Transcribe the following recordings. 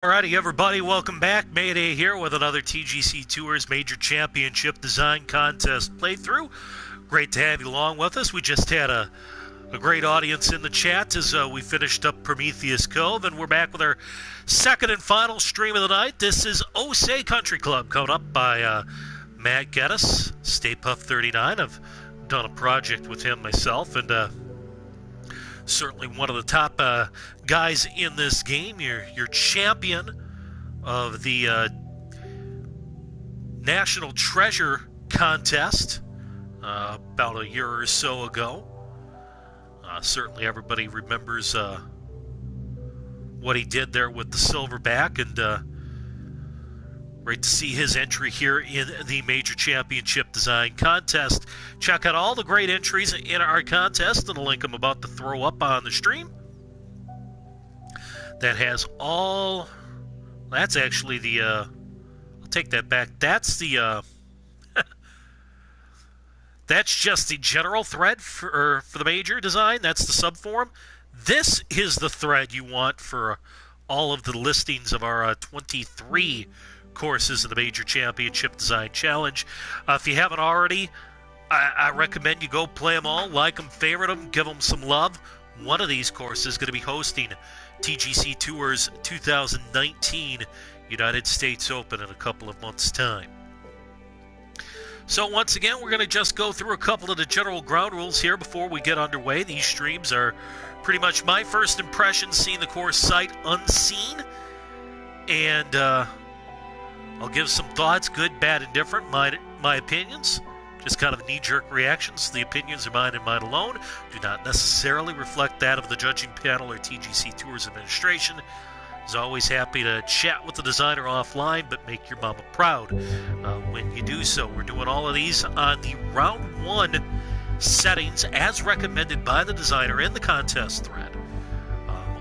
Alrighty, everybody, welcome back. Mayday here with another TGC Tours Major Championship Design Contest playthrough. Great to have you along with us. We just had a great audience in the chat as we finished up Prometheus Cove, and we're back with our second and final stream of the night. This is Osei Country Club, coming up by Matt Geddes, Stay Puft 39. I've done a project with him myself, and certainly one of the top guys in this game. Your champion of the National Treasure Contest about a year or so ago. Certainly everybody remembers what he did there with the Silverback, and great to see his entry here in the Major Championship Design Contest. Check out all the great entries in our contest, and the link I'm about to throw up on the stream. That has all... That's actually the... I'll take that back. That's the... That's just the general thread for the Major design. That's the subforum. This is the thread you want for all of the listings of our 23 courses of the Major Championship Design Challenge. If you haven't already, I recommend you go play them all, like them, favorite them, give them some love. One of these courses is going to be hosting TGC Tours 2019 United States Open in a couple of months' time. So once again, we're going to just go through a couple of the general ground rules here before we get underway. These streams are pretty much my first impression seeing the course sight unseen, and I'll give some thoughts, good, bad, and different, my opinions. Just kind of knee-jerk reactions. The opinions are mine and mine alone. Do not necessarily reflect that of the judging panel or TGC Tours administration. As always, happy to chat with the designer offline, but make your mama proud when you do so. We're doing all of these on the round one settings as recommended by the designer in the contest thread.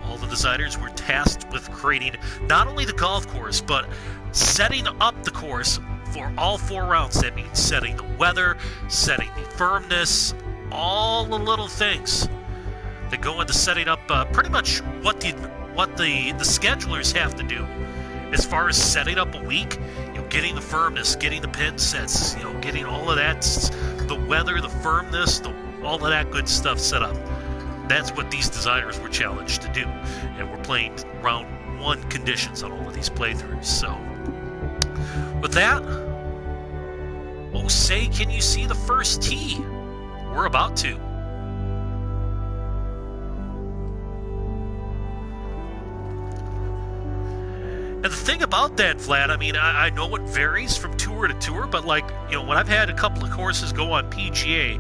All the designers were tasked with creating not only the golf course, but setting up the course for all 4 rounds. That means setting the weather, setting the firmness, all the little things that go into setting up pretty much what the schedulers have to do as far as setting up a week. Getting the firmness, getting the pin sets, getting all of that, the weather, the firmness, all of that good stuff set up. That's what these designers were challenged to do, and we're playing round 1 conditions on all of these playthroughs. So with that, Osei, can you see the first tee? We're about to. And the thing about that, Vlad, I mean, I know it varies from tour to tour, but when I've had a couple of courses go on PGA,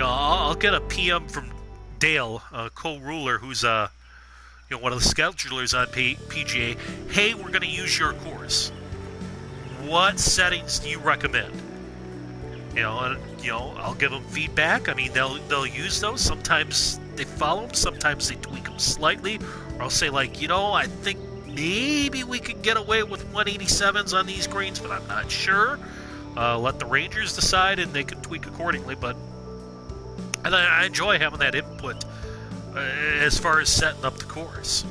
I'll get a PM from Dale, a co-ruler, who's one of the schedulers on PGA. Hey, we're going to use your course. What settings do you recommend? I'll give them feedback. I mean, they'll use those. Sometimes they follow them. Sometimes they tweak them slightly. Or I'll say, I think maybe we could get away with 187s on these greens, but I'm not sure. Let the Rangers decide, and they can tweak accordingly. And I enjoy having that input as far as setting up the course.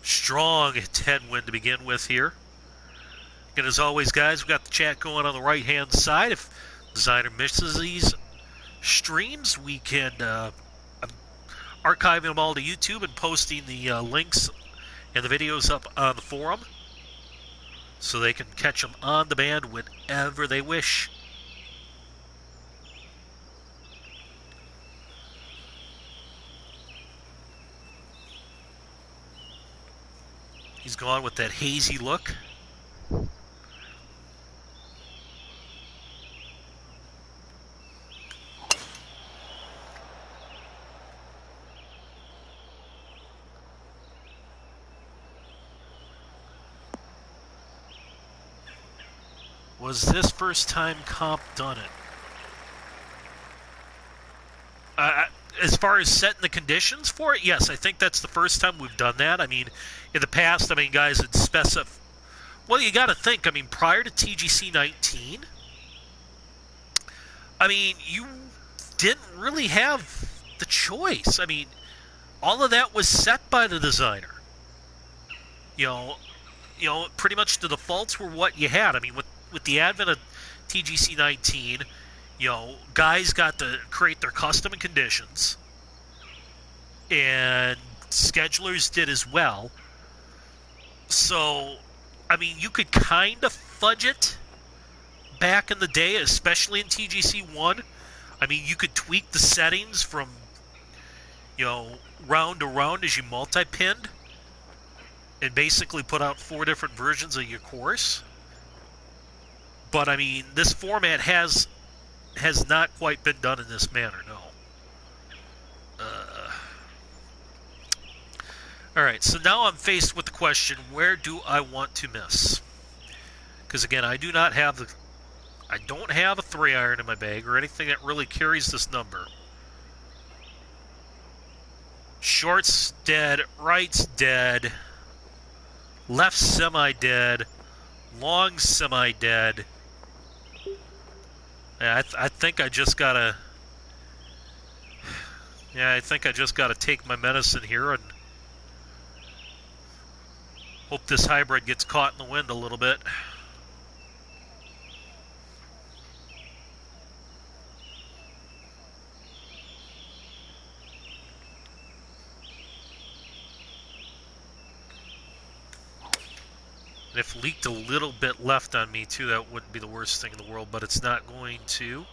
Strong headwind to begin with here. And as always, guys, we've got the chat going on the right-hand side. If designer misses these streams, we can I'm archiving them all to YouTube and posting the links and the videos up on the forum so they can catch them on demand whenever they wish. He's gone with that hazy look. Was this first time comp done it? As far as setting the conditions for it, yes, I think that's the first time we've done that. I mean, in the past, guys had specified... Well, you got to think, prior to TGC 19, you didn't really have the choice. I mean, all of that was set by the designer. You know, pretty much the defaults were what you had. I mean, with the advent of TGC 19, guys got to create their custom conditions, and schedulers did as well. So, I mean, you could kind of fudge it back in the day, especially in TGC 1. I mean, you could tweak the settings from, round to round as you multi-pinned, and basically put out 4 different versions of your course. But, I mean, this format has not quite been done in this manner, no. Alright, so now I'm faced with the question, where do I want to miss? Because, again, I don't have a 3-iron in my bag or anything that really carries this number. Short's dead, right's dead, left semi-dead, long semi-dead. I think I just gotta... Yeah, I think I just gotta take my medicine here and hope this hybrid gets caught in the wind a little bit. And if leaked a little bit left on me too, that wouldn't be the worst thing in the world, but it's not going to.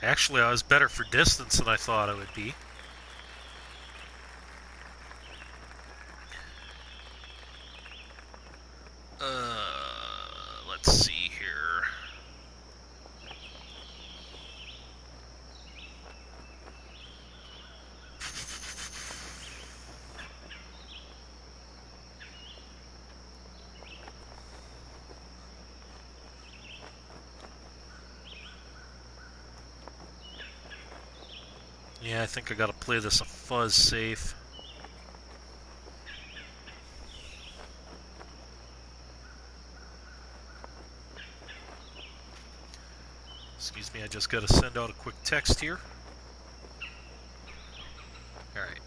Actually, I was better for distance than I thought I would be. Let's see here. Yeah, I think I gotta play this a fuzz safe. Excuse me, I just gotta send out a quick text here. Alright.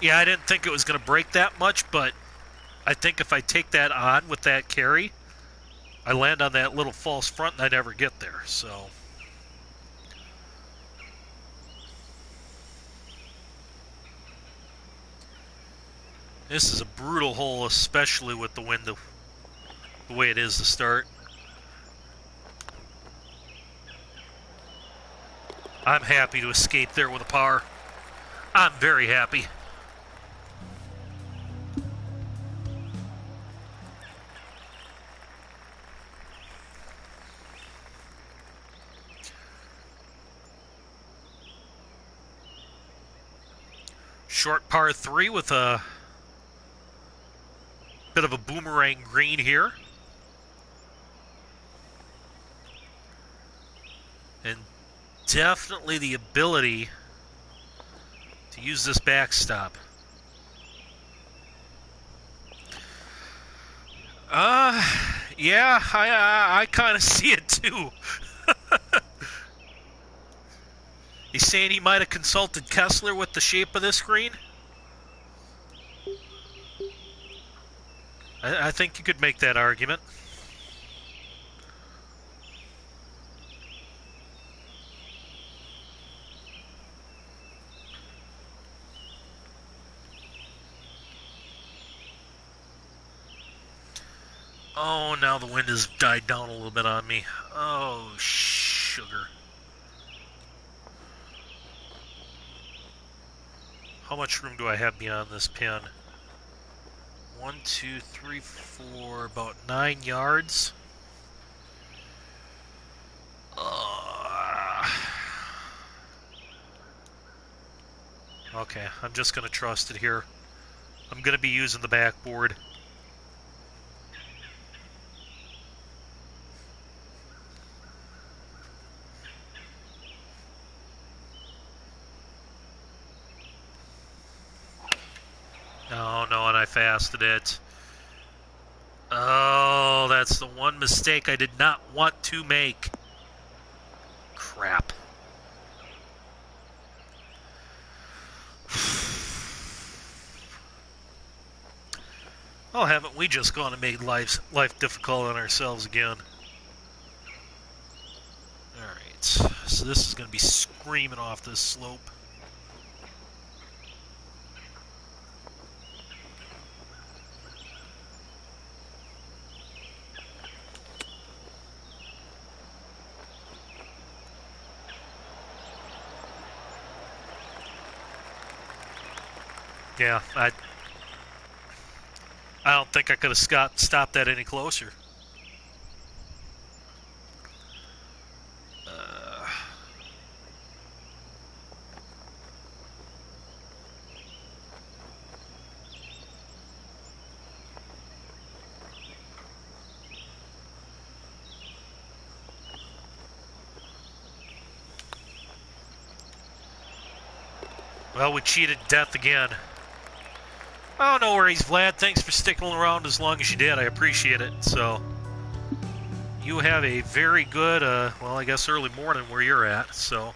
Yeah, I didn't think it was gonna break that much, but I think if I take that on with that carry, I land on that little false front and I never get there, so... This is a brutal hole, especially with the wind the way it is to start. I'm happy to escape there with a par. I'm very happy. Short par 3 with a bit of a boomerang green here. And definitely the ability to use this backstop. Yeah, I kind of see it too. He's saying he might have consulted Kessler with the shape of this green? I think you could make that argument. Oh, now the wind has died down a little bit on me. Oh, sugar. How much room do I have beyond this pin? 1, 2, 3, 4, about 9 yards. Okay, I'm just going to trust it here. I'm going to be using the backboard. Oh, no, and I fasted it. Oh, that's the one mistake I did not want to make. Crap. Oh, haven't we just gone and made life difficult on ourselves again? Alright, so this is going to be screaming off this slope. Yeah, I don't think I could have stopped that any closer. Well, we cheated death again. Oh, no worries, Vlad. Thanks for sticking around as long as you did. I appreciate it. So, you have a very good, well, I guess early morning where you're at, so.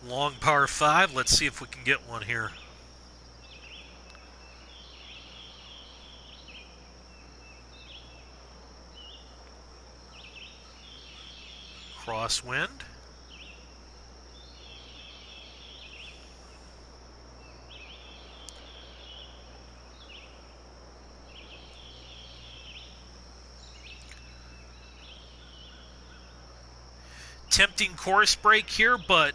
Long par 5. Let's see if we can get one here. Crosswind. Tempting course break here, but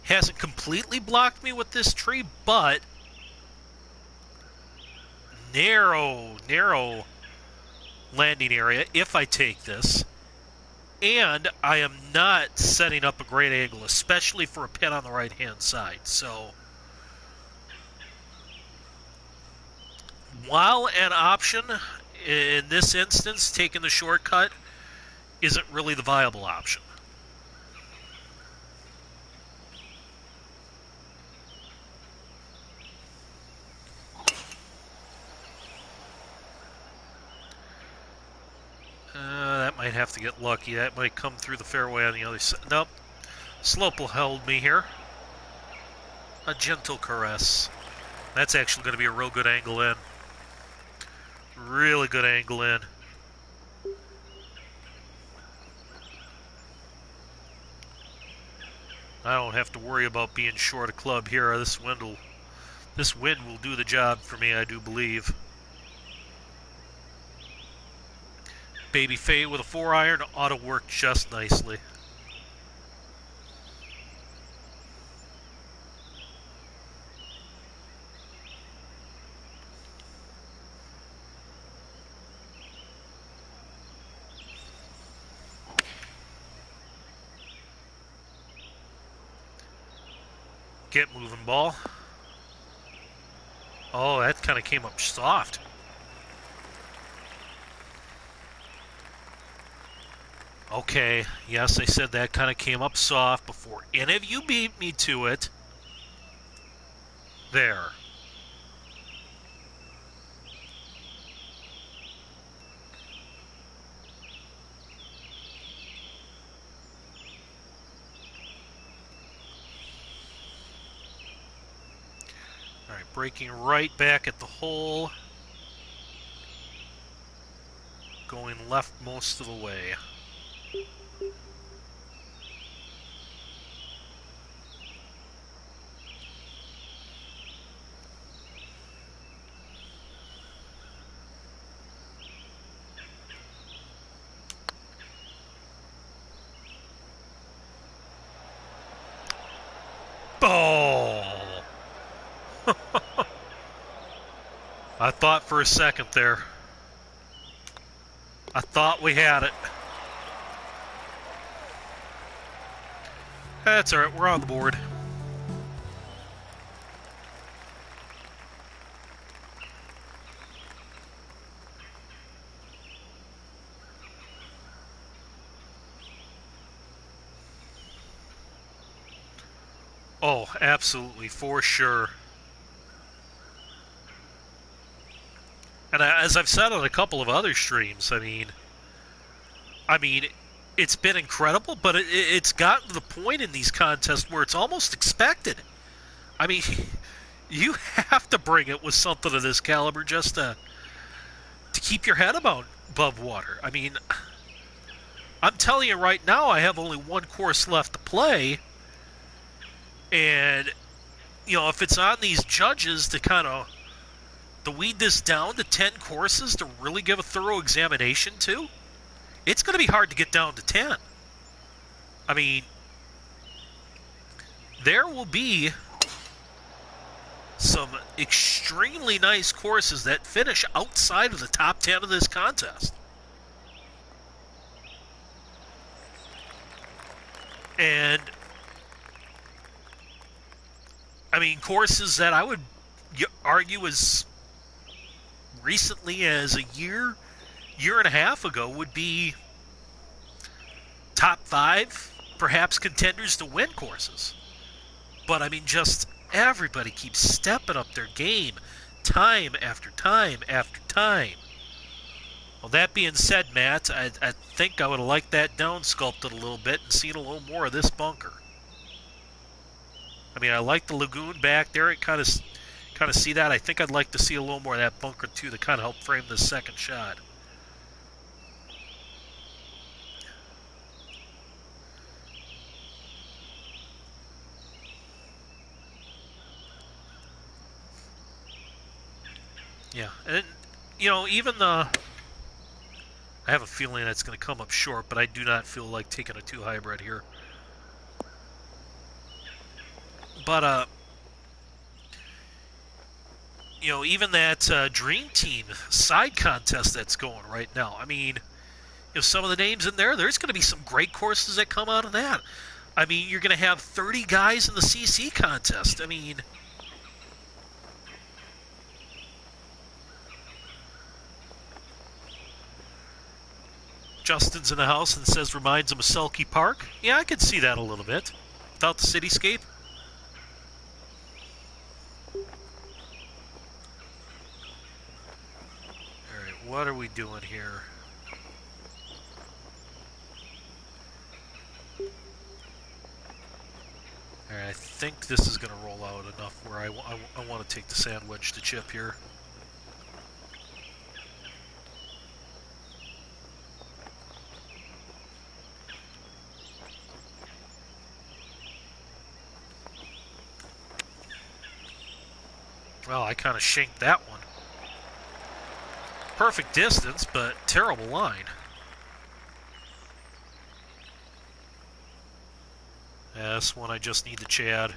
hasn't completely blocked me with this tree, but narrow landing area if I take this. And I am not setting up a great angle, especially for a pin on the right-hand side. So, while an option, in this instance, taking the shortcut isn't really the viable option. That might have to get lucky. That might come through the fairway on the other side. Nope. Slope will hold me here. A gentle caress. That's actually going to be a real good angle in. Really good angle in. I don't have to worry about being short a club here. This wind will do the job for me, I do believe. Baby Faye with a 4-iron ought to work just nicely. Get moving, ball. Oh, that kind of came up soft. Okay, yes, I said that kind of came up soft before any of you beat me to it. There. All right, breaking right back at the hole. Going left most of the way. Oh! I thought for a second there. I thought we had it. That's all right. We're on the board. Oh, absolutely, for sure. And as I've said on a couple of other streams, I mean, it's been incredible, but it's gotten to the point in these contests where it's almost expected. I mean, you have to bring it with something of this caliber just to keep your head above water. I mean, I'm telling you right now, I have only one course left to play, and if it's on these judges to weed this down to 10 courses to really give a thorough examination to, it's going to be hard to get down to 10. I mean, there will be some extremely nice courses that finish outside of the top 10 of this contest. And, I mean, courses that I would argue as recently as a year and a half ago would be top 5, perhaps contenders to win courses. But, I mean, just everybody keeps stepping up their game time after time after time. Well, that being said, Matt, I think I would have liked that down sculpted a little bit and seen a little more of this bunker. I mean, I like the lagoon back there. It kind of see that. I think I'd like to see a little more of that bunker too to kind of help frame this second shot. Yeah, and even I have a feeling that's going to come up short, but I do not feel like taking a 2 hybrid here. But even that Dream Team side contest that's going right now. I mean, some of the names in there's going to be some great courses that come out of that. I mean, you're going to have 30 guys in the CC contest. I mean, Justin's in the house and says reminds him of Selkie Park. Yeah, I could see that a little bit. Without the cityscape. Alright, what are we doing here? Alright, I think this is going to roll out enough where I want to take the sandwich to chip here. Well, I kind of shanked that one. Perfect distance, but terrible line. Yeah, this one I just need the Chad.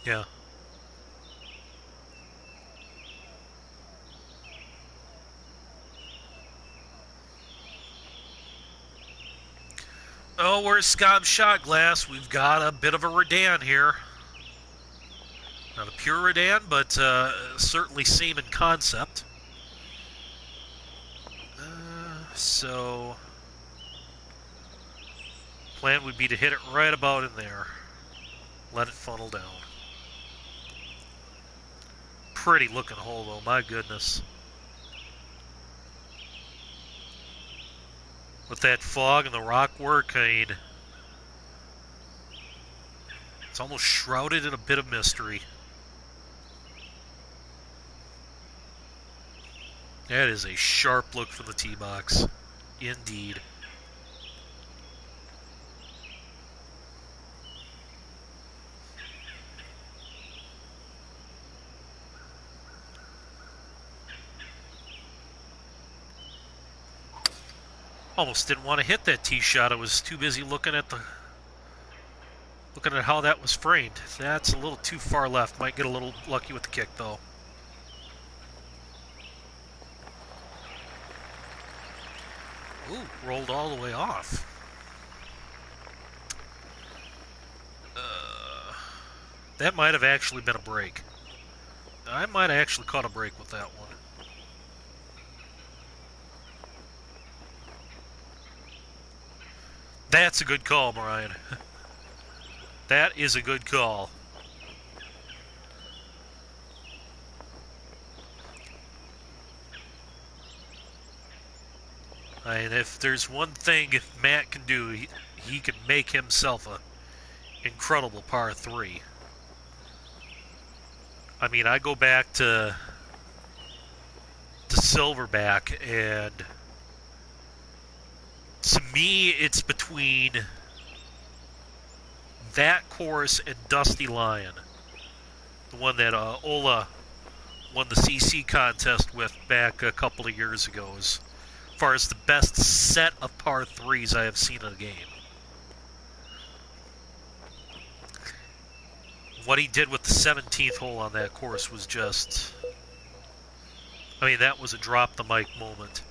Yeah. Oh, where's Scob Shot Glass? We've got a bit of a Redan here. Not a pure Redan, but certainly same in concept. So, plan would be to hit it right about in there. Let it funnel down. Pretty looking hole, though, my goodness. With that fog and the rock work, I mean, it's almost shrouded in a bit of mystery. That is a sharp look from the tee box. Indeed. Almost didn't want to hit that tee shot. I was too busy looking at how that was framed. That's a little too far left. Might get a little lucky with the kick, though. Ooh, rolled all the way off. That might have actually been a break. I might have actually caught a break with that one. That's a good call, Brian. That is a good call. And if there's one thing Matt can do, he can make himself a incredible par 3. I mean, I go back to Silverback, and to me, it's between that course and Dusty Lion, the one that Ola won the CC contest with back a couple of years ago, as far as the best set of par 3s I have seen in a game. What he did with the 17th hole on that course was just... I mean, that was a drop-the-mic moment.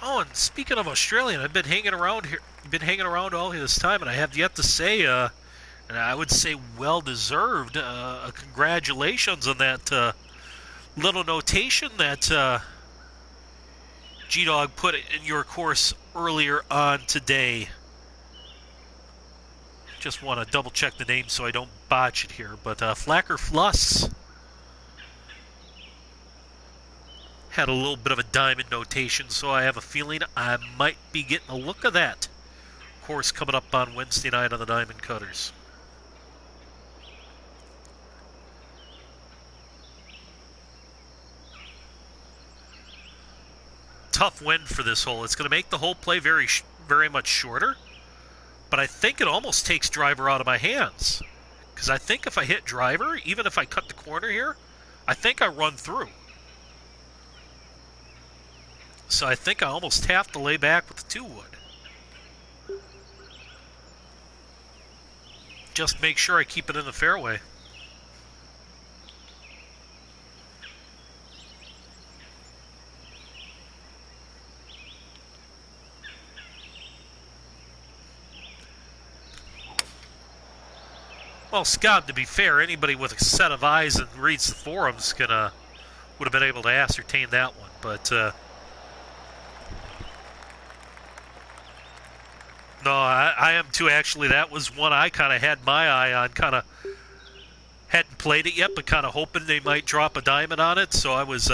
Oh, and speaking of Australian, I've been hanging around here, all this time, and I have yet to say, and I would say well-deserved, congratulations on that little notation that G-Dog put in your course earlier on today. Just want to double-check the name so I don't botch it here, but Flacker Fluss had a little bit of a diamond notation, so I have a feeling I might be getting a look of that course coming up on Wednesday night on the Diamond Cutters. Tough wind for this hole. It's going to make the whole play very much shorter, but I think it almost takes driver out of my hands, because I think if I hit driver, even if I cut the corner here, I think I run through. So I think I almost have to lay back with the 2-wood. Just make sure I keep it in the fairway. Well, Scott, to be fair, anybody with a set of eyes and reads the forums would have been able to ascertain that one, but no, I am too, actually. That was one I kind of had my eye on, kind of hadn't played it yet, but kind of hoping they might drop a diamond on it, so I was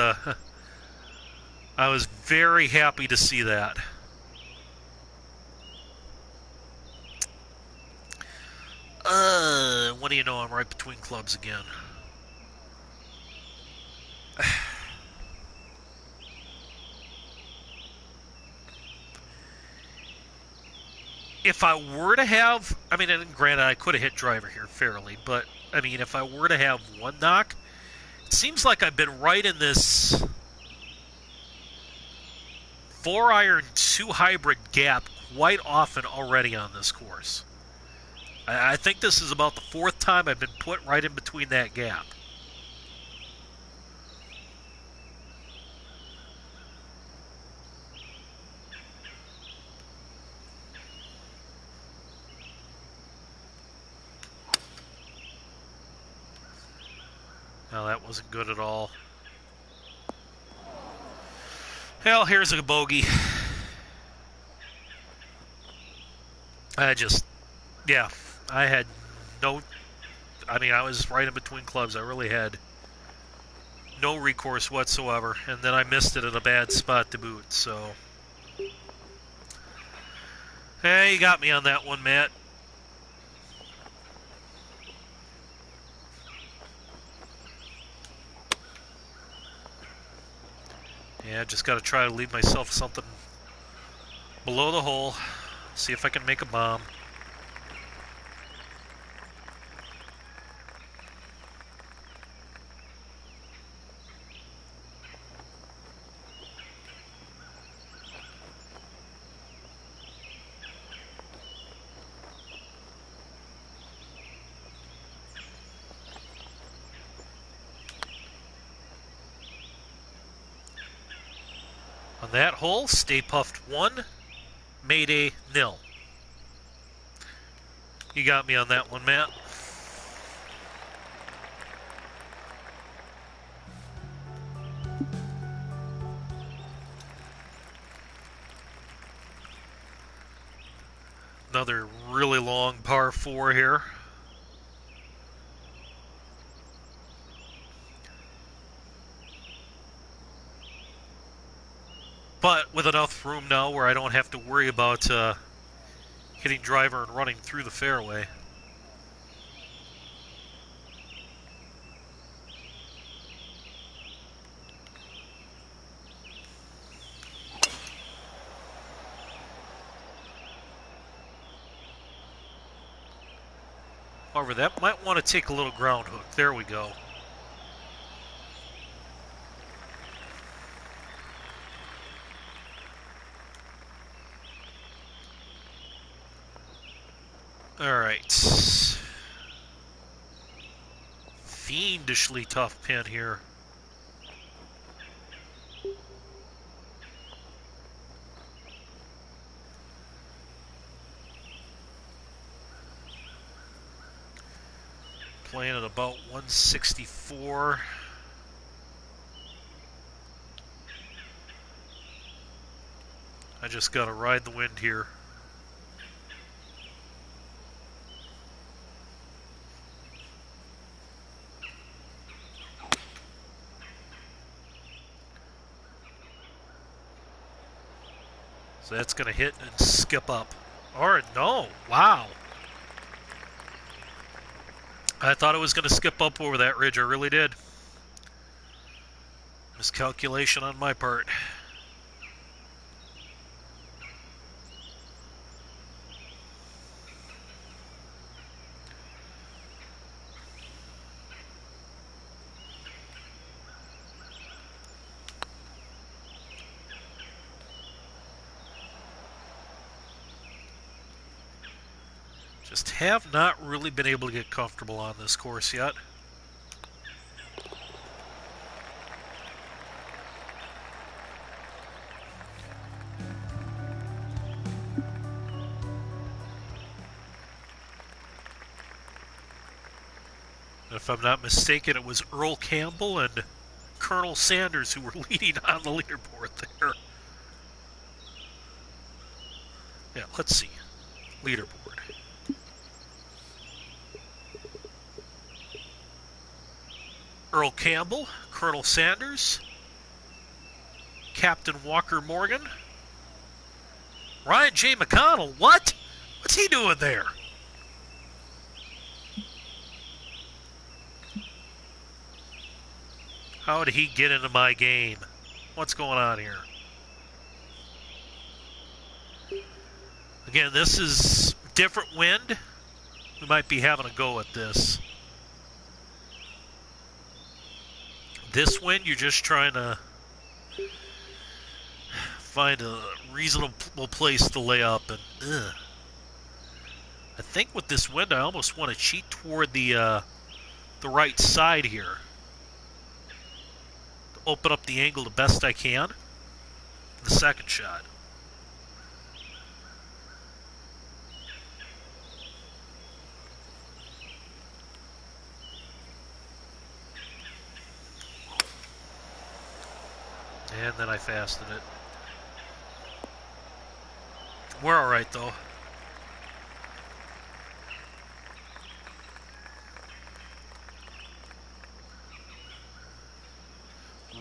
very happy to see that. What do you know, I'm right between clubs again. If I were to have, I mean, and granted, I could have hit driver here fairly, but, I mean, if I were to have one knock, it seems like I've been right in this 4-iron 2 hybrid gap quite often already on this course. I think this is about the 4th time I've been put right in between that gap. No, that wasn't good at all. Hell, here's a bogey. Yeah, I had no, I mean, I was right in between clubs. I really had no recourse whatsoever, and then I missed it at a bad spot to boot, so. Hey, you got me on that one, Matt. Yeah, just got to try to leave myself something below the hole. See if I can make a bomb. On that hole, Stay Puffed 1, Mayday 0. You got me on that one, Matt. Another really long par 4 here. But with enough room now where I don't have to worry about hitting driver and running through the fairway. However, that might want to take a little ground hook. There we go. All right. Fiendishly tough pin here. Playing at about 164. I just got to ride the wind here. So that's going to hit and skip up. Or no, wow. I thought it was going to skip up over that ridge. I really did. Miscalculation on my part. Just have not really been able to get comfortable on this course yet. If I'm not mistaken, it was Earl Campbell and Colonel Sanders who were leading on the leaderboard there. Yeah, let's see. Leaderboard. Earl Campbell, Colonel Sanders, Captain Walker Morgan, Ryan J. McConnell. What? What's he doing there? How did he get into my game? What's going on here? Again, this is different wind. We might be having a go at this. This wind, you're just trying to find a reasonable place to lay up. And I think with this wind, I almost want to cheat toward the right side here. To open up the angle the best I can. The second shot. And then I fasted it. We're all right, though.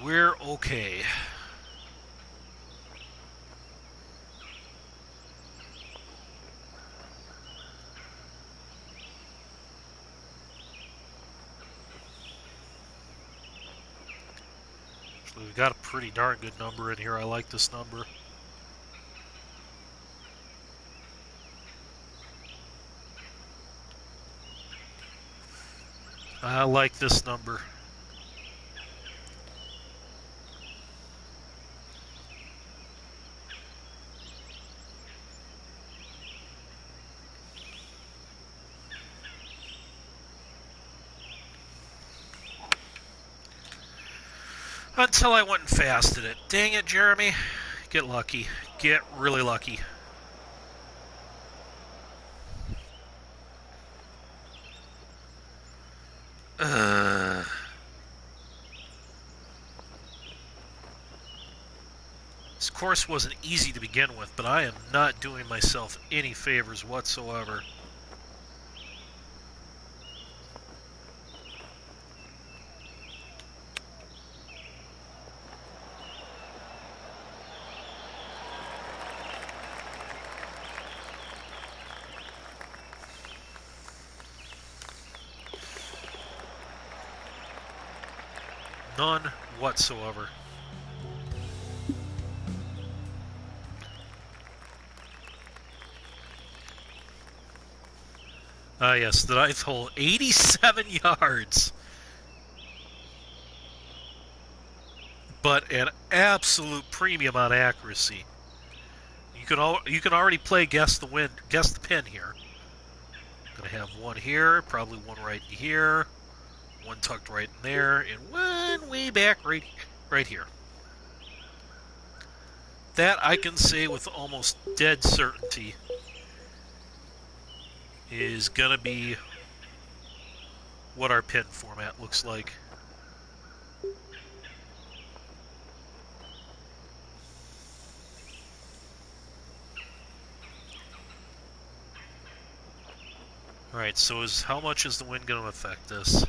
We're okay. We've got a pretty darn good number in here. I like this number. I like this number. Until I went and fasted it. Dang it, Jeremy. Get lucky. Get really lucky. This course wasn't easy to begin with, but I am not doing myself any favors whatsoever. None whatsoever. Yes, the ninth hole, 87 yards. But an absolute premium on accuracy. You can already play guess the pin here. Gonna have one here, probably one right here, one tucked right in there, and one way back right here. That I can say with almost dead certainty is gonna be what our pin format looks like. Alright, so how much is the wind going to affect this?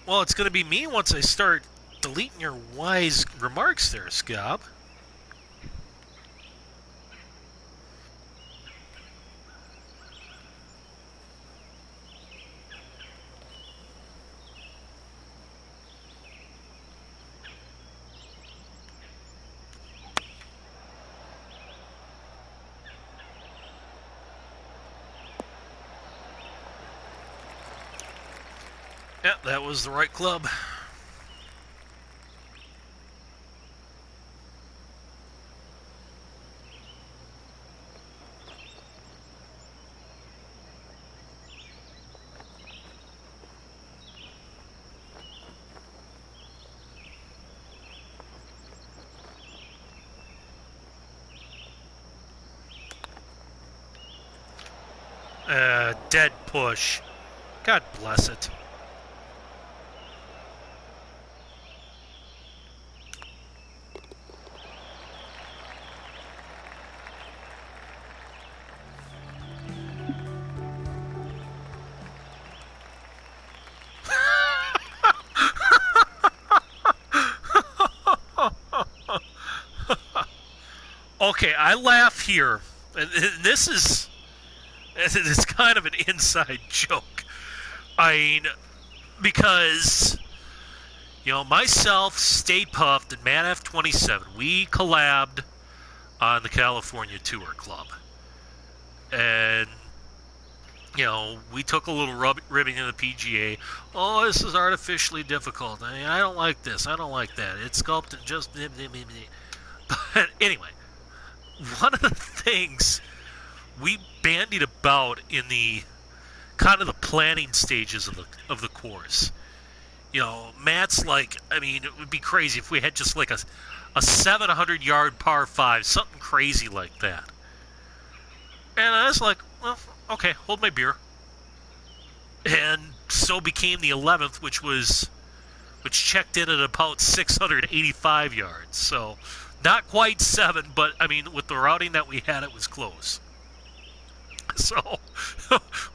Well, it's going to be me once I start deleting your wise remarks there, Scob. Yeah, that was the right club. Dead push. God bless it. Okay, I laugh here. This is... It's kind of an inside joke. I mean, because, you know, myself, Stay Puffed, and Matt F27, we collabed on the California Tour Club. And, you know, we took a little ribbing in the PGA. Oh, this is artificially difficult. I mean, I don't like this. I don't like that. It's sculpted just... But anyway, one of the things we bandied about in the kind of the planning stages of the course. You know, Matt's like, I mean, it would be crazy if we had just like a 700-yard par 5, something crazy like that. And I was like, well, okay, hold my beer. And so became the 11th, which checked in at about 685 yards. So not quite 7, but I mean, with the routing that we had, it was close. So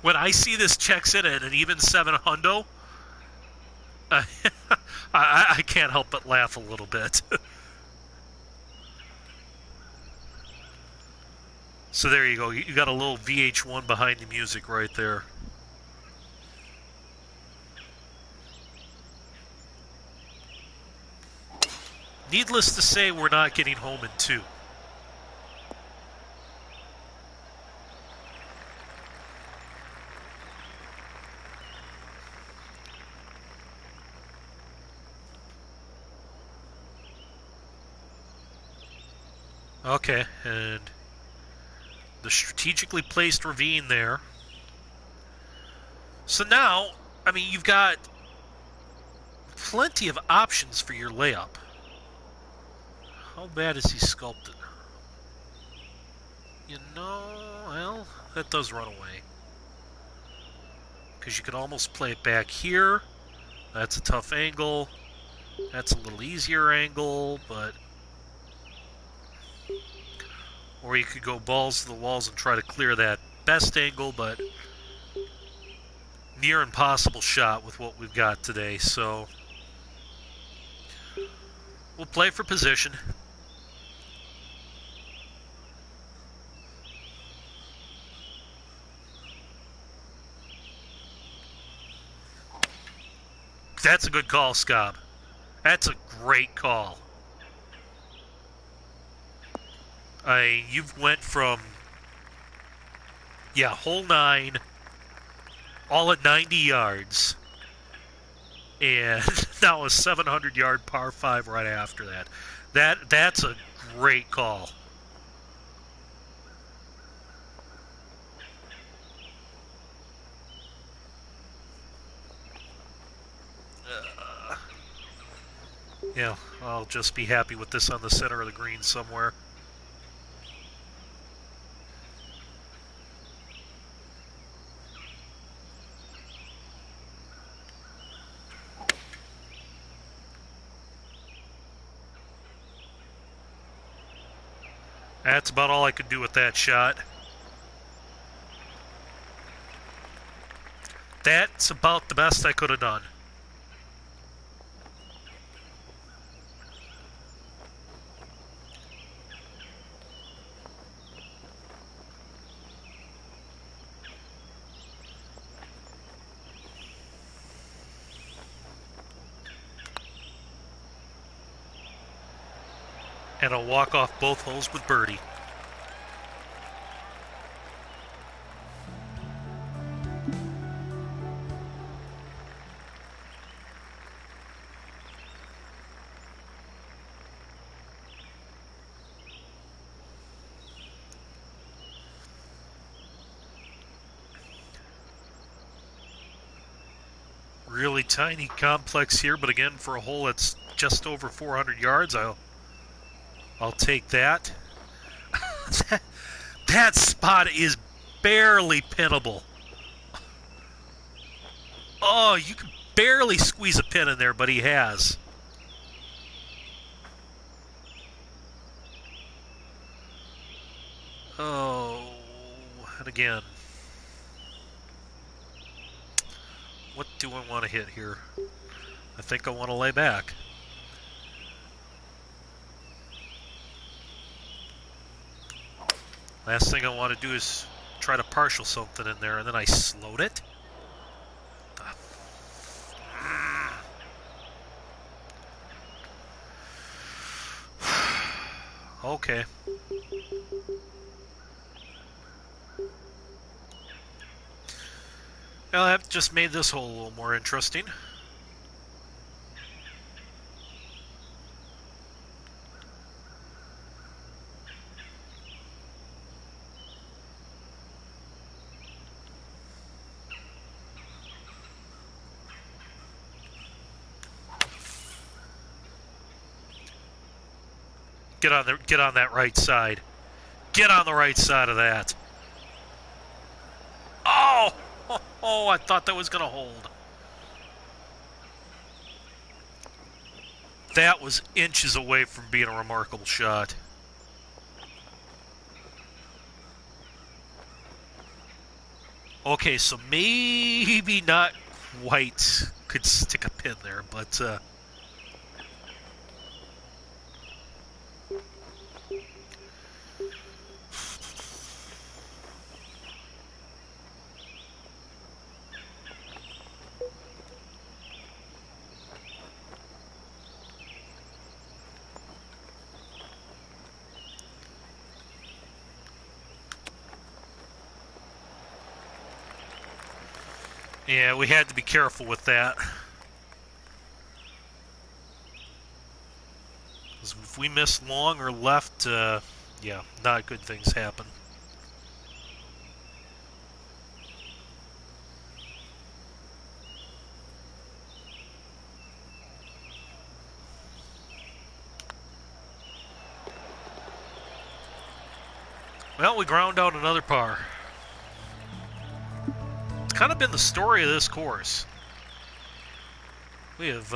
when I see this checks in at an even 7 hundo, I can't help but laugh a little bit. So there you go. You got a little VH1 behind the music right there. Needless to say, we're not getting home in 2. Okay, and the strategically placed ravine there. So now, I mean, you've got plenty of options for your layup. How bad is he sculpted? You know, well, that does run away. Because you could almost play it back here. That's a tough angle. That's a little easier angle, but... Or you could go balls to the walls and try to clear that best angle, but near impossible shot with what we've got today. So we'll play for position. That's a good call, Scob. That's a great call. You've went from, yeah, hole 9, all at 90 yards, and now a 700-yard par 5 right after that. That's a great call. Yeah, I'll just be happy with this on the center of the green somewhere. That's about all I could do with that shot. That's about the best I could have done. And I'll walk off both holes with birdie. Really tiny complex here, but again, for a hole that's just over 400 yards, I'll take that. That spot is barely pinnable. Oh, you can barely squeeze a pin in there, but he has. Oh, and again. What do I want to hit here? I think I want to lay back. Last thing I want to do is try to partial something in there, and then I slowed it. Okay. Well, that just made this hole a little more interesting. Get on that right side. Get on the right side of that. Oh! Oh, I thought that was going to hold. That was inches away from being a remarkable shot. Okay, so maybe not quite could stick a pin there, but... yeah, we had to be careful with that. Because if we miss long or left, Yeah, not good things happen. Well, we ground out another par. It's kind of been the story of this course. We have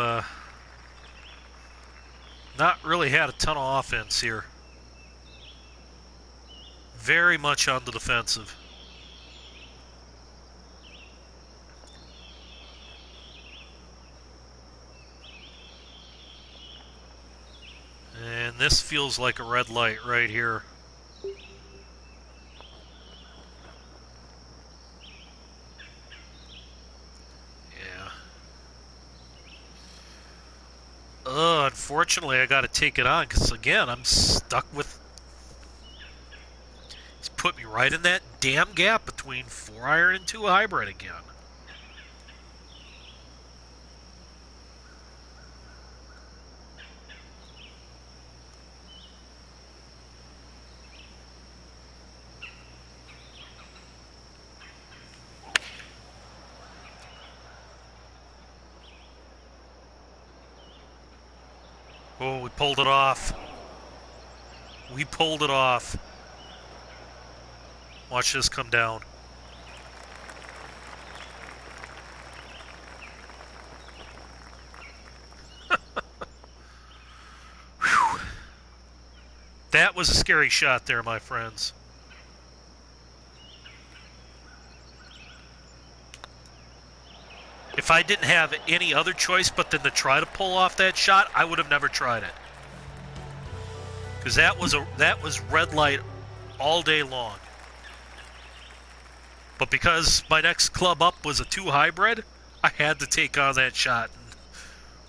not really had a ton of offense here. Very much on the defensive. And this feels like a red light right here. Unfortunately, I got to take it on because, again, I'm stuck with... He's put me right in that damn gap between 4-iron and 2-hybrid again. Oh, we pulled it off. We pulled it off. Watch this come down. That was a scary shot there, my friends. If I didn't have any other choice but than to try to pull off that shot, I would have never tried it. Because that was red light all day long. But because my next club up was a 2-hybrid, I had to take on that shot.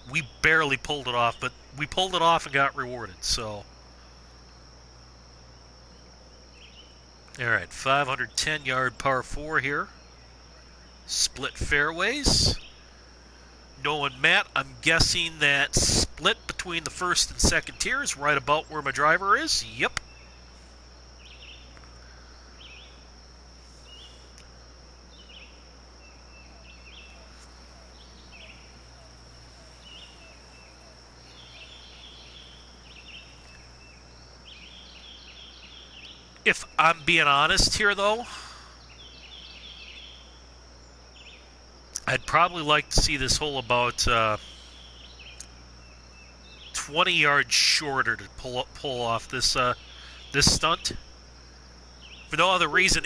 And we barely pulled it off, but we pulled it off and got rewarded, so... Alright, 510-yard par 4 here. Split fairways. Knowing Matt, I'm guessing that split between the first and second tier is right about where my driver is. Yep. If I'm being honest here, though, I'd probably like to see this hole about 20 yards shorter to pull off this this stunt. For no other reason,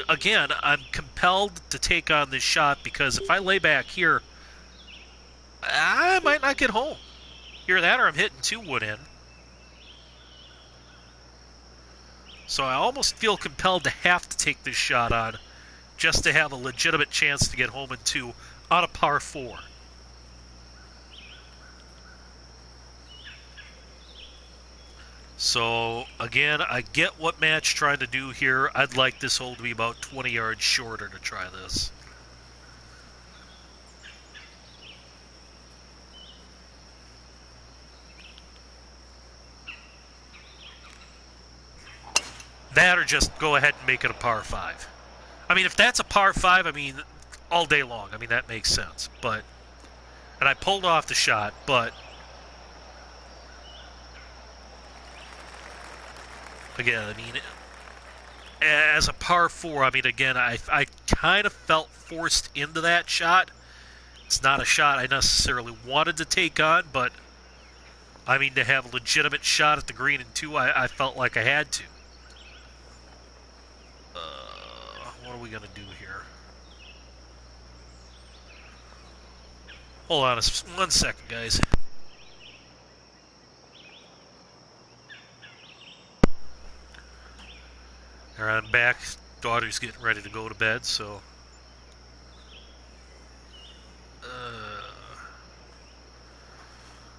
again, I'm compelled to take on this shot because if I lay back here, I might not get home. Either that or I'm hitting 2-wood in. So I almost feel compelled to have to take this shot on just to have a legitimate chance to get home in 2 on a par 4. So, again, I get what Matt's trying to do here. I'd like this hole to be about 20 yards shorter to try this. That or just go ahead and make it a par 5. I mean, if that's a par 5, I mean, all day long. I mean, that makes sense. But, and I pulled off the shot, but again, I mean, as a par 4, I mean, again, I kind of felt forced into that shot. It's not a shot I necessarily wanted to take on, but, I mean, to have a legitimate shot at the green in 2, I felt like I had to. What are we going to do here? Hold on 1 second, guys. All right, I'm back. Daughter's getting ready to go to bed, so...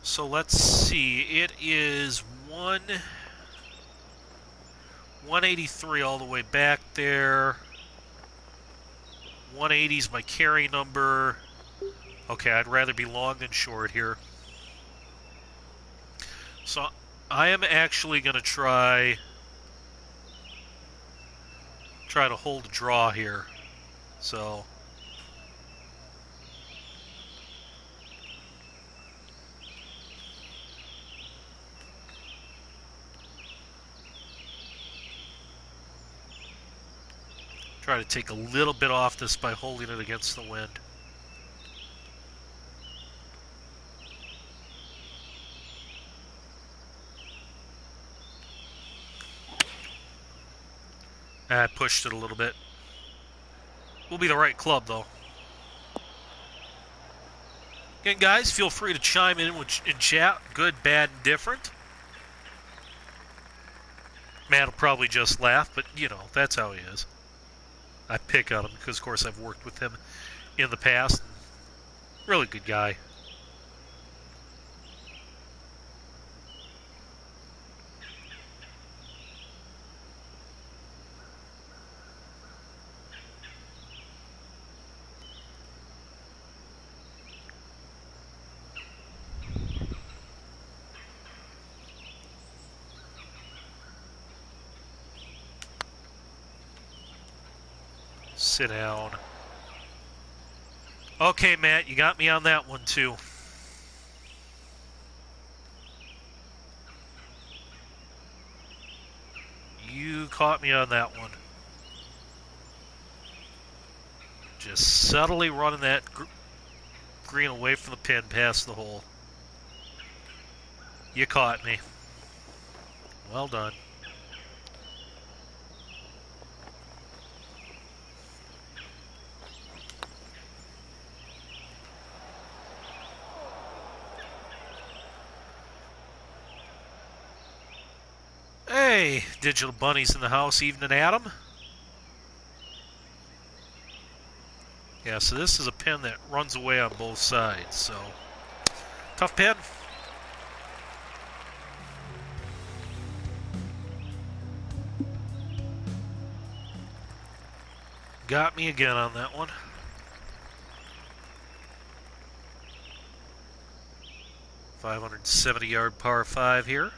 So let's see. It is 183 all the way back there. 180 is my carry number. Okay, I'd rather be long than short here. So I am actually going to try try to hold a draw here. So try to take a little bit off this by holding it against the wind. I pushed it a little bit. Will be the right club, though. Again, guys, feel free to chime in chat. Good, bad, and different. Matt will probably just laugh, but, you know, that's how he is. I pick on him because, of course, I've worked with him in the past. Really good guy. Sit down. Okay, Matt, you got me on that one, too. You caught me on that one. Just subtly running that green away from the pin past the hole. You caught me. Well done. Hey, Digital Bunnies in the house, evening Adam. Yeah, so this is a pin that runs away on both sides, so tough pin. Got me again on that one. .570-yard par 5 here.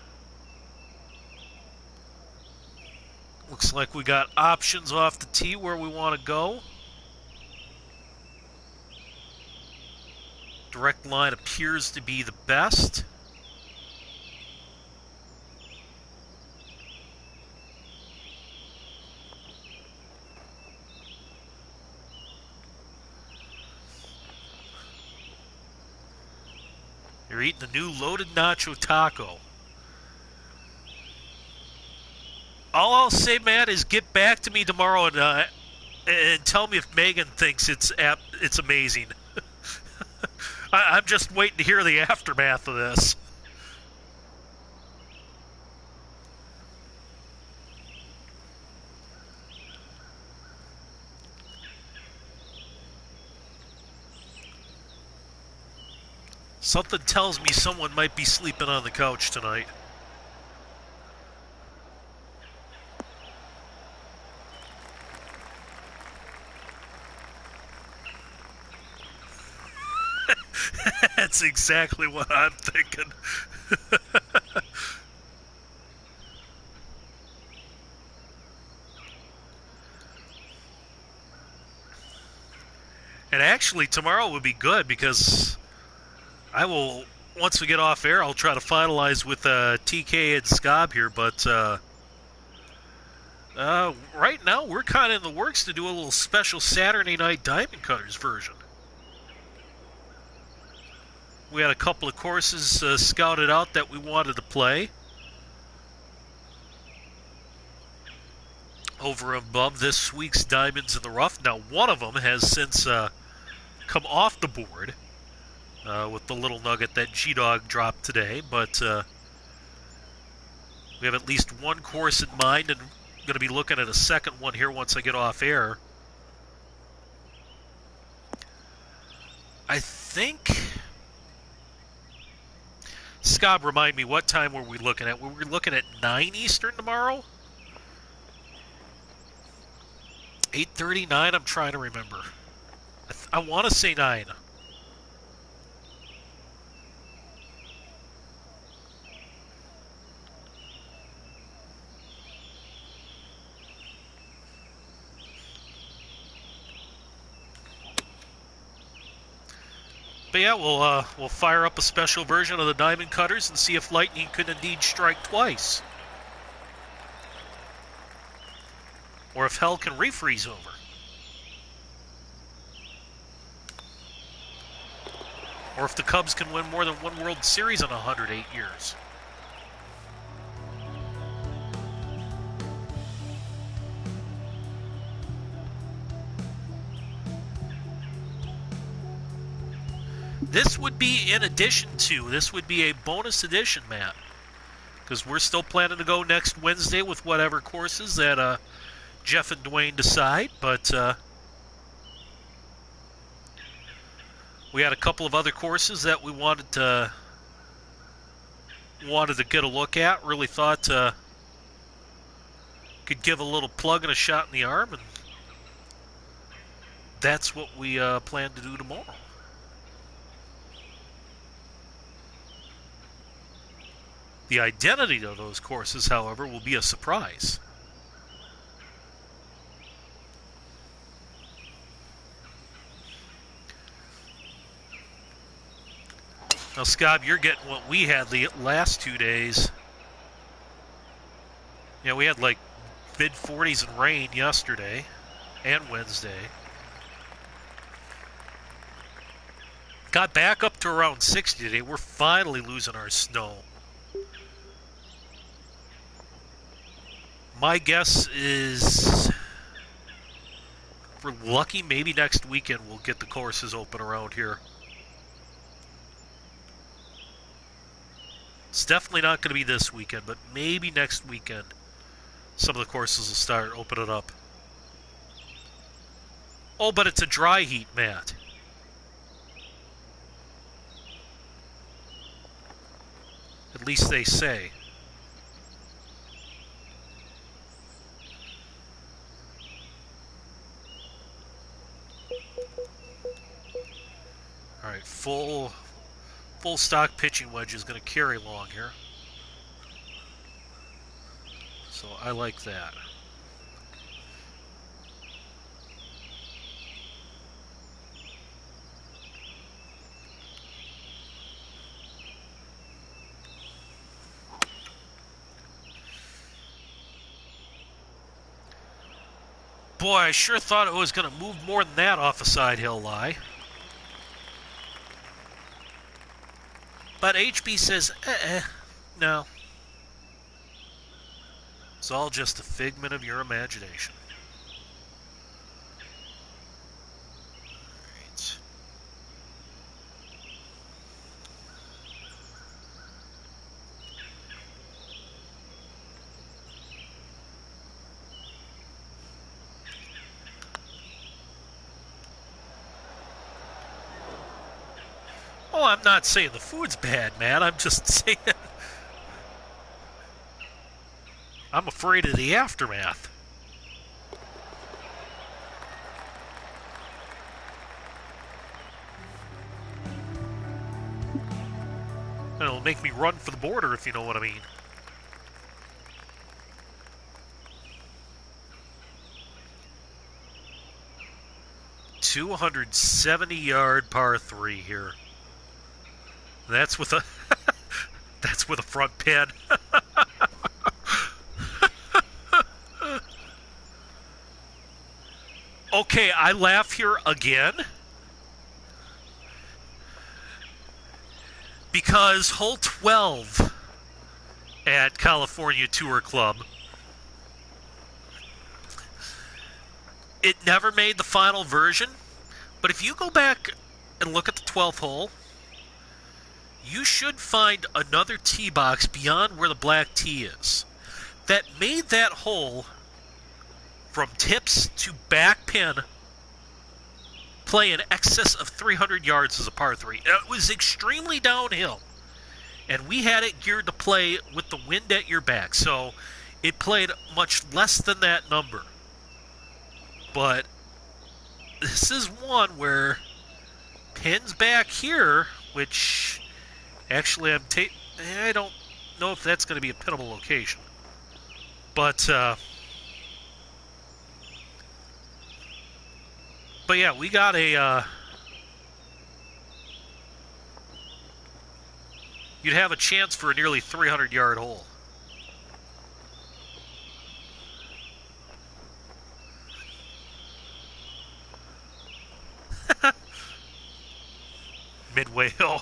Looks like we got options off the tee where we want to go. Direct line appears to be the best. You're eating the new loaded nacho taco. All I'll say, Matt, is get back to me tomorrow and tell me if Megan thinks it's amazing. I'm just waiting to hear the aftermath of this. Something tells me someone might be sleeping on the couch tonight. That's exactly what I'm thinking. And actually, tomorrow would be good because I will, once we get off air, I'll try to finalize with TK and Scob here. But right now, we're kind of in the works to do a little special Saturday night Diamond Cutters version. We had a couple of courses scouted out that we wanted to play over and above this week's Diamonds in the Rough. Now, one of them has since come off the board with the little nugget that G-Dog dropped today, but we have at least one course in mind, and I'm going to be looking at a second one here once I get off air. I think... Scott, remind me, what time were we looking at? Were we looking at 9 Eastern tomorrow? 8:39? I'm trying to remember. I want to say 9. But yeah, we'll fire up a special version of the Diamond Cutters and see if lightning could indeed strike twice. Or if hell can refreeze over. Or if the Cubs can win more than one World Series in 108 years. This would be in addition to, this would be a bonus edition, Matt. Because we're still planning to go next Wednesday with whatever courses that Jeff and Dwayne decide. But we had a couple of other courses that we wanted to get a look at. Really thought could give a little plug and a shot in the arm. And that's what we plan to do tomorrow. The identity of those courses, however, will be a surprise. Now, Scott, you're getting what we had the last 2 days. Yeah, we had like mid-40s and rain yesterday and Wednesday. Got back up to around 60 today. We're finally losing our snow. My guess is, if we're lucky, maybe next weekend we'll get the courses open around here. It's definitely not going to be this weekend, but maybe next weekend some of the courses will start opening up. Oh, but it's a dry heat, Matt. At least they say. All right, full stock pitching wedge is going to carry along here. So I like that. Boy, I sure thought it was going to move more than that off a side hill lie. But HB says, no. It's all just a figment of your imagination. Right. Oh, I'm not saying the food's bad, man. I'm just saying I'm afraid of the aftermath. It'll make me run for the border, if you know what I mean. $270-yard par 3 here. That's with a that's with a front pin. Okay, I laugh here again because hole 12 at California Tour Club, it never made the final version, but if you go back and look at the 12th hole, you should find another tee box beyond where the black tee is that made that hole from tips to back pin play in excess of 300 yards as a par 3. It was extremely downhill, and we had it geared to play with the wind at your back, so it played much less than that number. But this is one where pins back here, which actually I don't know if that's going to be a pinnable location. But yeah, we got a you'd have a chance for a nearly 300-yard hole. Midway Hill.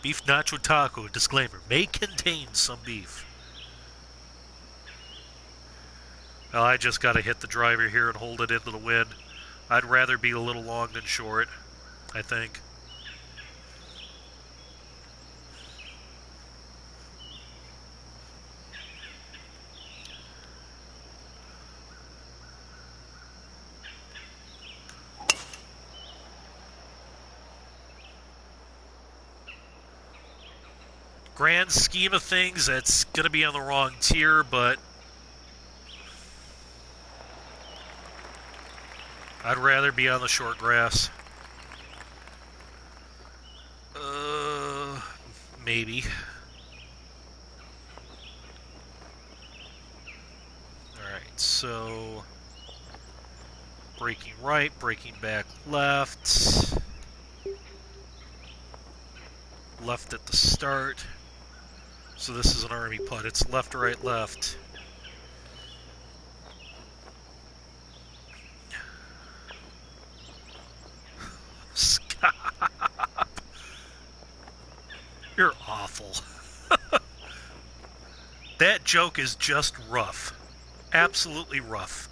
Beef nacho taco, disclaimer, may contain some beef. Well, I just got to hit the driver here and hold it into the wind. I'd rather be a little long than short, I think. Grand scheme of things, that's going to be on the wrong tier, but I'd rather be on the short grass. Maybe. Alright, so braking right, braking back left. Left at the start. So this is an army putt. It's left, right, left. Stop. You're awful. That joke is just rough. Absolutely rough.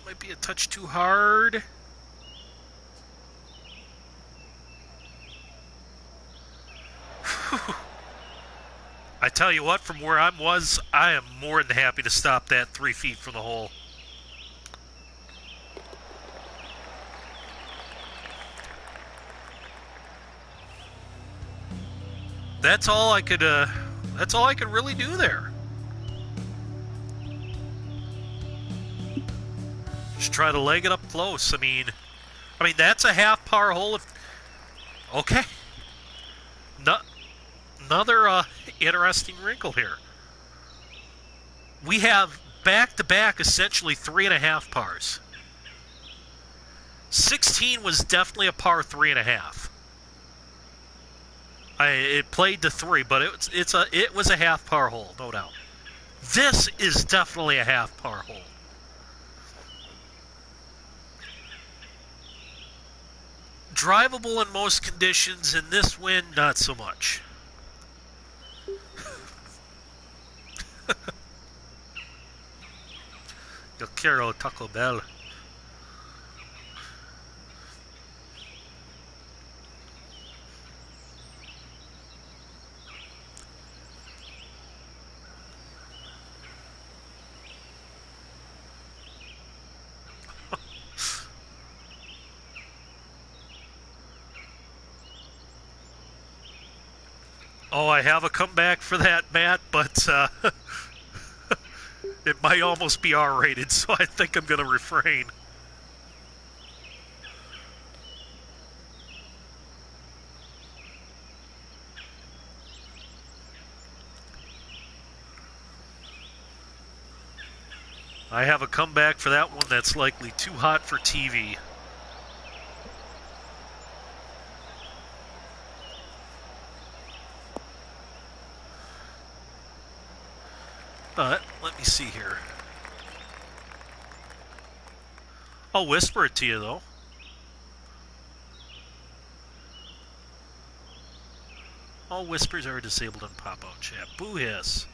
Might be a touch too hard. I tell you what, from where I am more than happy to stop that 3 feet from the hole. That's all I could really do there. Just try to leg it up close. I mean that's a half par hole. Okay. Another interesting wrinkle here. We have back-to-back essentially 3.5 pars. 16 was definitely a par 3.5. It played to 3, but it was a half par hole, no doubt. This is definitely a half par hole. Drivable in most conditions, in this wind, not so much. Yo quiero Taco Bell. Oh, I have a comeback for that, Matt, but it might almost be R-rated, so I think I'm going to refrain. I have a comeback for that one that's likely too hot for TV. But let me see here. I'll whisper it to you, though. All whispers are disabled in pop-out chat. Boo hiss.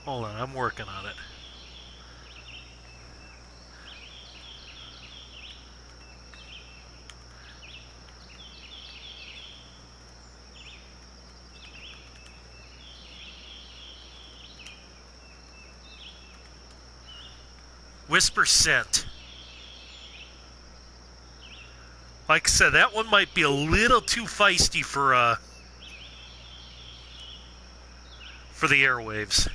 Hold on, I'm working on it. Whisper sent. Like I said, that one might be a little too feisty for for the airwaves.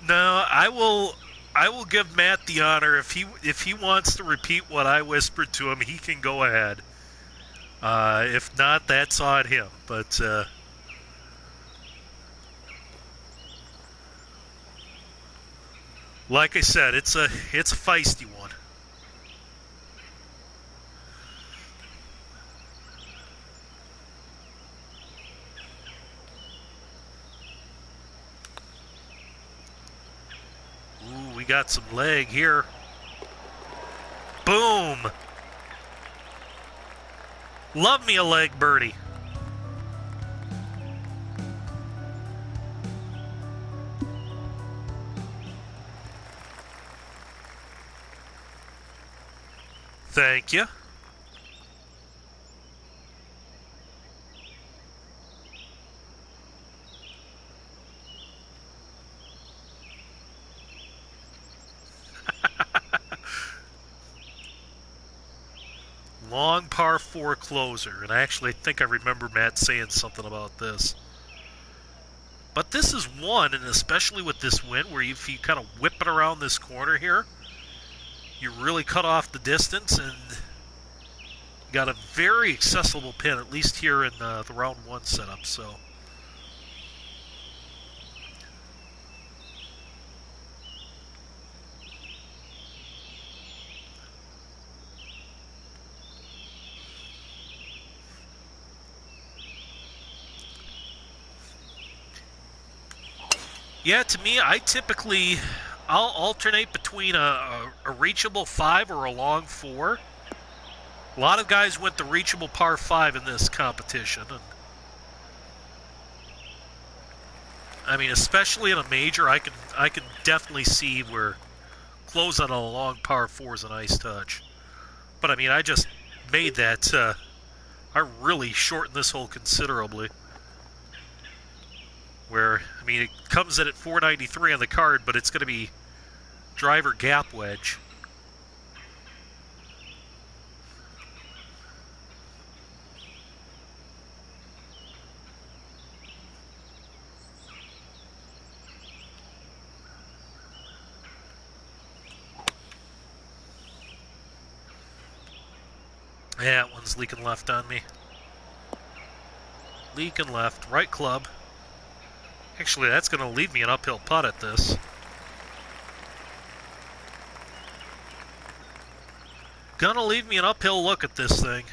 No, I will give Matt the honor. If he wants to repeat what I whispered to him, he can go ahead. If not, that's on him. But like I said, it's a feisty one. Ooh, we got some leg here. Boom! Love me a leg birdie. Thank you. Long par 4 closer, and I actually think I remember Matt saying something about this. But this is one, and especially with this wind, where if you kind of whip it around this corner here, you really cut off the distance, and got a very accessible pin, at least here in the round 1 setup. So. Yeah, to me, I'll alternate between a reachable 5 or a long 4. A lot of guys went the reachable par 5 in this competition. And I mean, especially in a major, I can definitely see where closing on a long par 4 is a nice touch. But I mean, I just made that. I really shortened this hole considerably. Where, I mean, it comes in at 493 on the card, but it's going to be driver gap wedge. Yeah, that one's leaking left on me. Leaking left, right club. Actually, that's going to leave me an uphill putt at this. Gonna leave me an uphill look at this thing.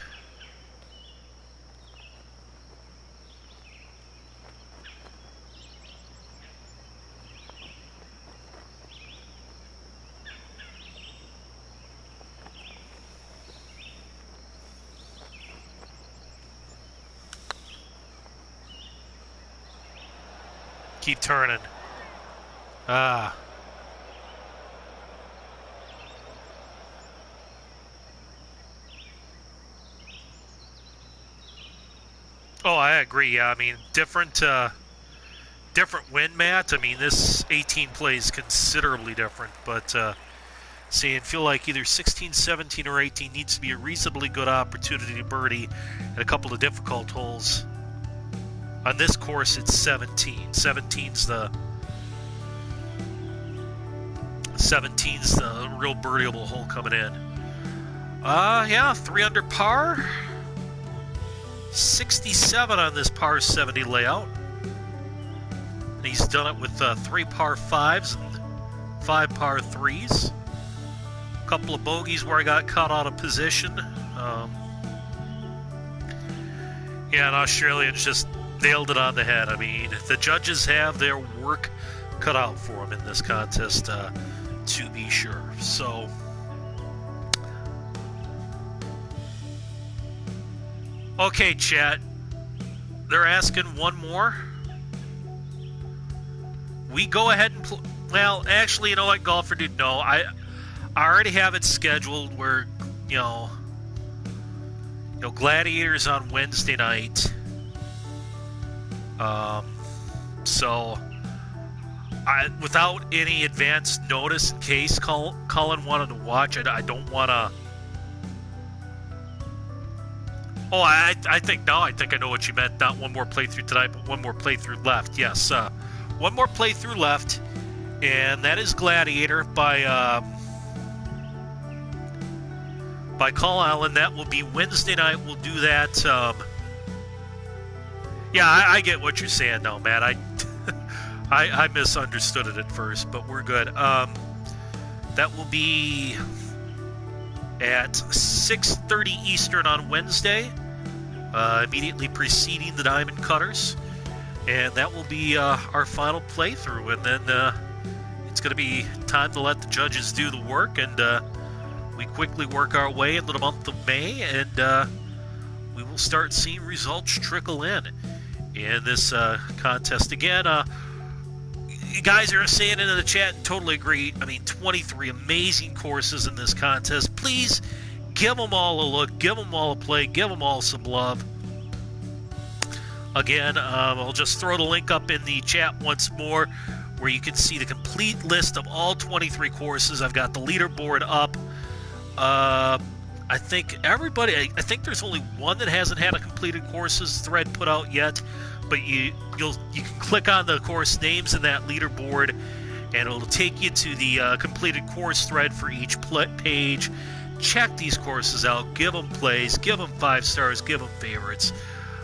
Keep turning. Ah. Oh, I agree. Yeah, I mean, different wind, Matt. I mean, this 18 plays considerably different, but feel like either 16, 17, or 18 needs to be a reasonably good opportunity to birdie at a couple of difficult holes. On this course, it's 17. 17's the real birdieable hole coming in. Yeah, 3 under par. 67 on this par 70 layout. And he's done it with 3 par 5s and 5 par 3s. A couple of bogeys where I got caught out of position. Yeah, and Australians just nailed it on the head. I mean, the judges have their work cut out for him in this contest, to be sure. So, okay, chat. They're asking one more. We go ahead and well, actually, you know what, golfer dude? No, I already have it scheduled where, you know, Gladiators on Wednesday night. So, without any advance notice, in case Colin wanted to watch it, I don't want to. Oh, I think I know what you meant. Not one more playthrough tonight, but one more playthrough left. Yes, one more playthrough left, and that is Gladiator by Call Island. That will be Wednesday night. We'll do that. Yeah, I get what you're saying now, Matt. I misunderstood it at first, but we're good. That will be at 6:30 Eastern on Wednesday, immediately preceding the Diamond Cutters. And that will be our final playthrough. And then it's going to be time to let the judges do the work. And we quickly work our way into the month of May. And we will start seeing results trickle in this contest. Again, you guys are saying it in the chat and totally agree. I mean, 23 amazing courses in this contest. Please give them all a look. Give them all a play. Give them all some love. Again, I'll just throw the link up in the chat once more where you can see the complete list of all 23 courses. I've got the leaderboard up. I think there's only one that hasn't had a completed courses thread put out yet, but you can click on the course names in that leaderboard, and it'll take you to the completed course thread for each page. Check these courses out, give them plays, give them 5 stars, give them favorites.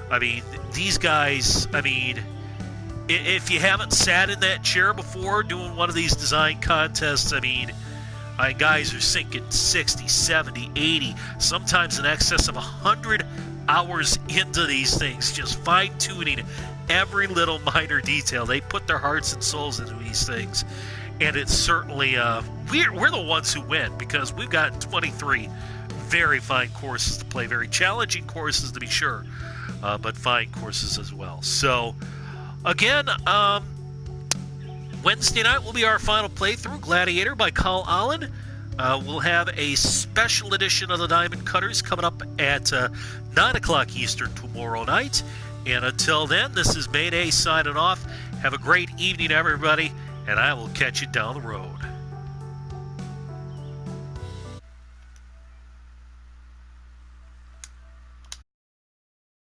I mean, these guys, I mean, if you haven't sat in that chair before doing one of these design contests, I mean, guys are sinking 60, 70, 80, sometimes in excess of 100 hours into these things, just fine-tuning every little minor detail. They put their hearts and souls into these things, and it's certainly, we're the ones who win, because we've got 23 very fine courses to play, very challenging courses to be sure, but fine courses as well. So, again, Wednesday night will be our final playthrough, Gladiator by Call Island. We'll have a special edition of the Diamond Cutters coming up at 9 o'clock Eastern tomorrow night. And until then, this is Mayday signing off. Have a great evening, everybody, and I will catch you down the road.